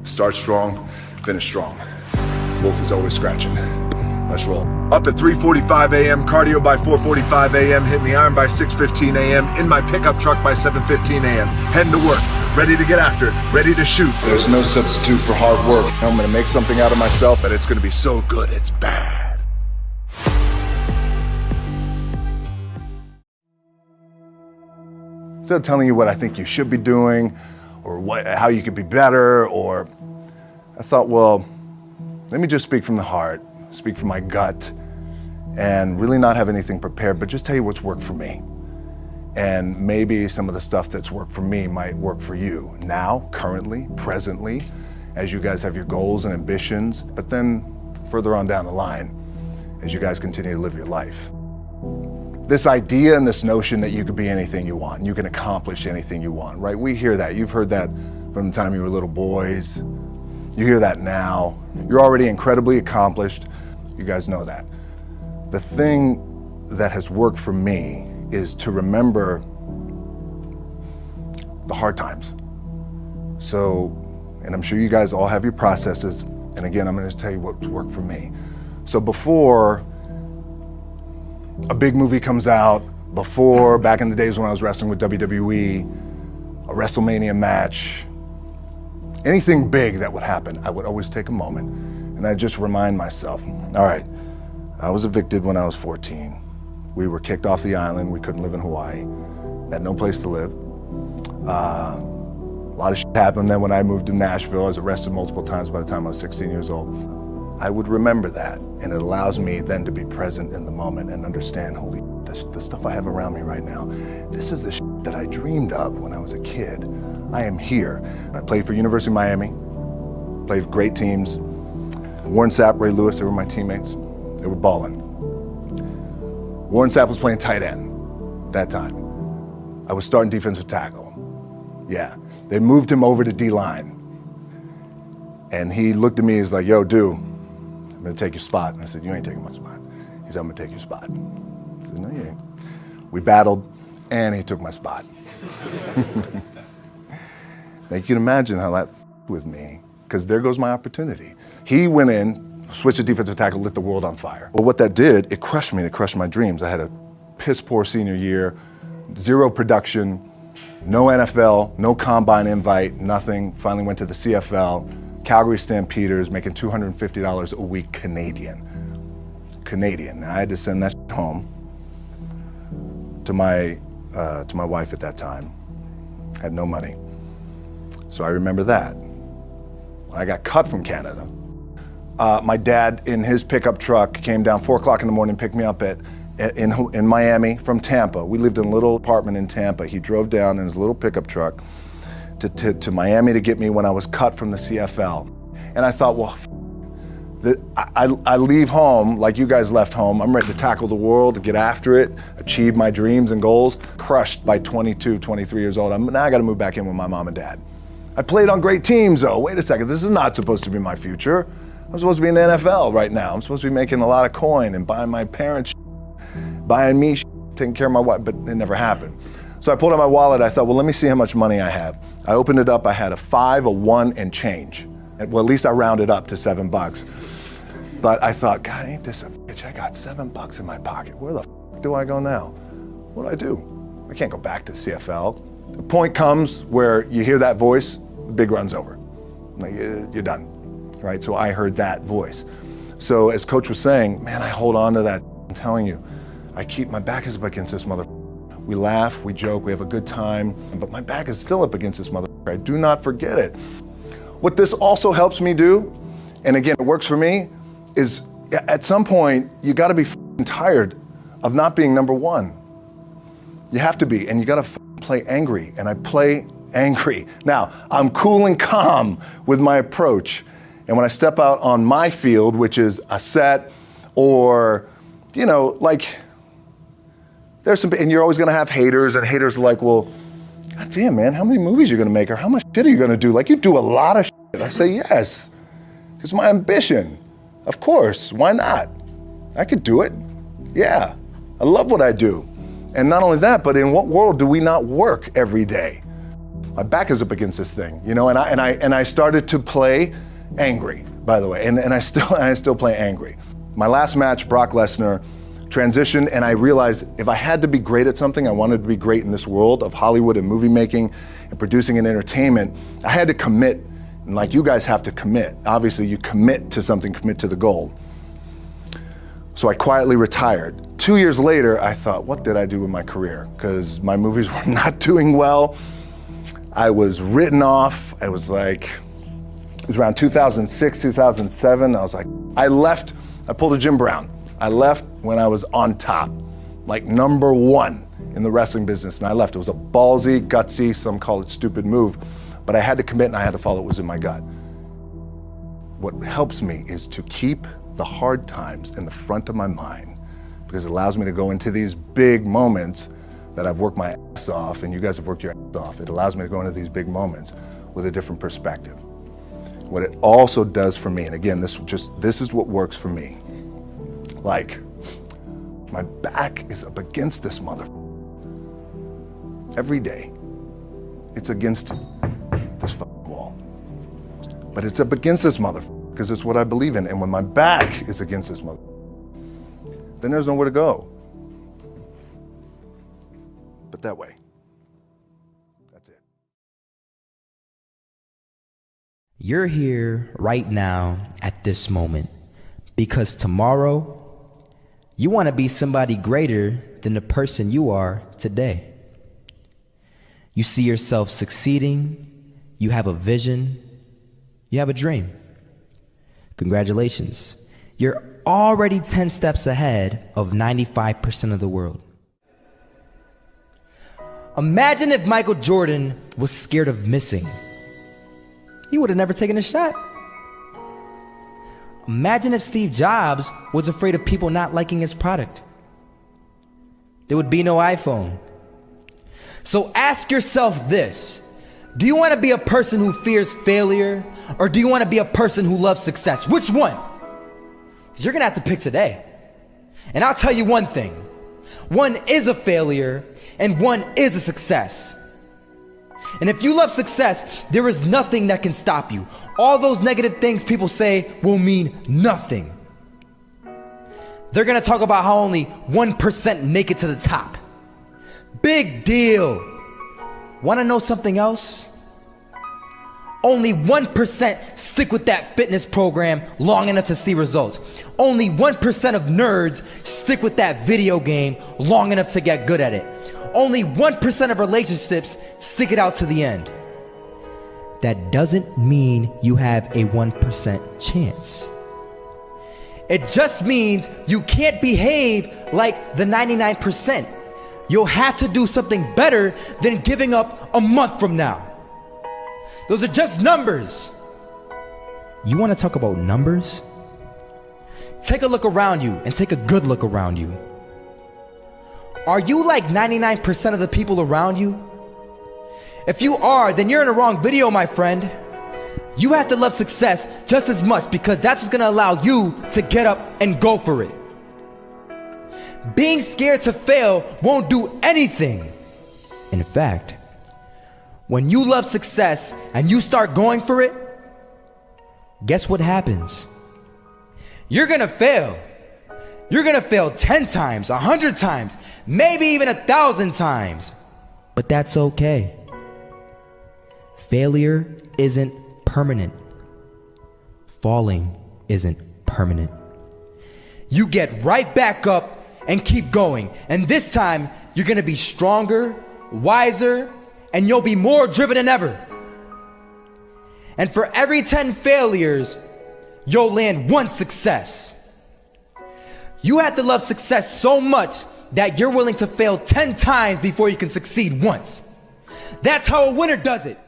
Start strong, finish strong. Wolf is always scratching. Let's roll. Up at 3:45 a.m., cardio by 4:45 a.m., hitting the iron by 6:15 a.m., in my pickup truck by 7:15 a.m., heading to work, ready to get after it, ready to shoot. There's no substitute for hard work. I'm gonna make something out of myself, but it's gonna be so good, it's bad. Instead of telling you what I think you should be doing, or how you could be better, or I thought, well, let me just speak from the heart, speak from my gut, and really not have anything prepared, but just tell you what's worked for me. And maybe some of the stuff that's worked for me might work for you now, currently, presently, as you guys have your goals and ambitions, but then further on down the line, as you guys continue to live your life. This idea and this notion that you could be anything you want, you can accomplish anything you want, right? We hear that. You've heard that from the time you were little boys. You hear that now. You're already incredibly accomplished. You guys know that. The thing that has worked for me is to remember the hard times. So, and I'm sure you guys all have your processes. And again, I'm going to tell you what's worked for me. So before a big movie comes out, before, back in the days when I was wrestling with WWE, a WrestleMania match, anything big that would happen, I would always take a moment and I'd just remind myself, all right, I was evicted when I was 14. We were kicked off the island. We couldn't live in Hawaii. Had no place to live. A lot of shit happened then when I moved to Nashville. I was arrested multiple times by the time I was 16 years old. I would remember that, and it allows me then to be present in the moment and understand, holy, the stuff I have around me right now, this is the shit that I dreamed of when I was a kid. I am here. I played for University of Miami, played for great teams. Warren Sapp, Ray Lewis, they were my teammates. They were balling. Warren Sapp was playing tight end that time. I was starting defensive tackle. Yeah, they moved him over to D-line. And he looked at me, he's like, yo, dude, I'm gonna take your spot. And I said, you ain't taking my spot. He said, I'm gonna take your spot. I said, no, you ain't. We battled, and he took my spot. Now you can imagine how that with me, because there goes my opportunity. He went in, switched to defensive tackle, lit the world on fire. Well, what that did, it crushed me, it crushed my dreams. I had a piss poor senior year, zero production, no NFL, no combine invite, nothing. Finally went to the CFL. Calgary Stampeders, making $250 a week Canadian. Now I had to send that home to my wife at that time. Had no money. So I remember that. When I got cut from Canada, my dad in his pickup truck came down 4 o'clock in the morning, picked me up in Miami from Tampa. We lived in a little apartment in Tampa. He drove down in his little pickup truck to Miami to get me when I was cut from the CFL. And I thought, well, I leave home like you guys left home. I'm ready to tackle the world, to get after it, achieve my dreams and goals. Crushed by 22, 23 years old. Now I got to move back in with my mom and dad. I played on great teams though. Wait a second, this is not supposed to be my future. I'm supposed to be in the NFL right now. I'm supposed to be making a lot of coin and buying my parents, buying me, taking care of my wife, but it never happened. So I pulled out my wallet, I thought, well, let me see how much money I have. I opened it up, I had a 5, a 1, and change. Well, at least I rounded up to $7. But I thought, God, ain't this a bitch? I got $7 in my pocket. Where the f do I go now? What do I do? I can't go back to CFL. The point comes where you hear that voice, the big run's over. Like, you're done, right? So I heard that voice. So as Coach was saying, man, I hold on to that. I'm telling you, my back is up against this mother. We laugh, we joke, we have a good time, but my back is still up against this mother. I do not forget it. What this also helps me do, and again, it works for me, is at some point, you gotta be tired of not being number one. You have to be, and you gotta play angry, and I play angry. Now, I'm cool and calm with my approach, and when I step out on my field, which is a set, or, you know, like, there's some, and you're always gonna have haters, and haters are like, well, God damn, man, how many movies are you gonna make, or how much shit are you gonna do? Like, you do a lot of shit. I say, yes, it's my ambition. Of course, why not? I could do it, yeah. I love what I do. And not only that, but in what world do we not work every day? My back is up against this thing, you know, and I started to play angry, by the way, and I still play angry. My last match, Brock Lesnar, transitioned, and I realized if I had to be great at something, I wanted to be great in this world of Hollywood and movie making and producing and entertainment, I had to commit, and like you guys have to commit. Obviously, you commit to something, commit to the goal. So I quietly retired. 2 years later, I thought, what did I do with my career? Because my movies were not doing well. I was written off. I was like, it was around 2006, 2007. I was like, I left, I pulled a Jim Brown. I left when I was on top, like #1 in the wrestling business, and I left. It was a ballsy, gutsy, some call it stupid move, but I had to commit and I had to follow what was in my gut. What helps me is to keep the hard times in the front of my mind, because it allows me to go into these big moments that I've worked my ass off, and you guys have worked your ass off. It allows me to go into these big moments with a different perspective. What it also does for me, and again, this is what works for me. Like, my back is up against this mother. Every day, it's against this fucking wall. But it's up against this mother, because it's what I believe in. And when my back is against this mother, then there's nowhere to go. But that way. That's it. You're here right now at this moment because tomorrow you want to be somebody greater than the person you are today. You see yourself succeeding, you have a vision, you have a dream. Congratulations. You're already 10 steps ahead of 95% of the world. Imagine if Michael Jordan was scared of missing. He would have never taken a shot. Imagine if Steve Jobs was afraid of people not liking his product. There would be no iPhone. So ask yourself this: do you want to be a person who fears failure, or do you want to be a person who loves success? Which one? Because you're going to have to pick today. And I'll tell you one thing: one is a failure and one is a success. And if you love success, there is nothing that can stop you. All those negative things people say will mean nothing. They're gonna talk about how only 1% make it to the top. Big deal. Wanna know something else? Only 1% stick with that fitness program long enough to see results. Only 1% of nerds stick with that video game long enough to get good at it. Only 1% of relationships stick it out to the end. That doesn't mean you have a 1% chance. It just means you can't behave like the 99%. You'll have to do something better than giving up a month from now. Those are just numbers. You want to talk about numbers? Take a look around you and take a good look around you. Are you like 99% of the people around you? If you are, then you're in the wrong video, my friend. You have to love success just as much, because that's what's gonna allow you to get up and go for it. Being scared to fail won't do anything. In fact, when you love success and you start going for it, guess what happens? You're gonna fail. You're gonna fail 10 times, 100 times, maybe even 1,000 times. But that's okay. Failure isn't permanent. Falling isn't permanent. You get right back up and keep going. And this time, you're gonna be stronger, wiser, and you'll be more driven than ever. And for every 10 failures, you'll land 1 success. You have to love success so much that you're willing to fail 10 times before you can succeed once. That's how a winner does it.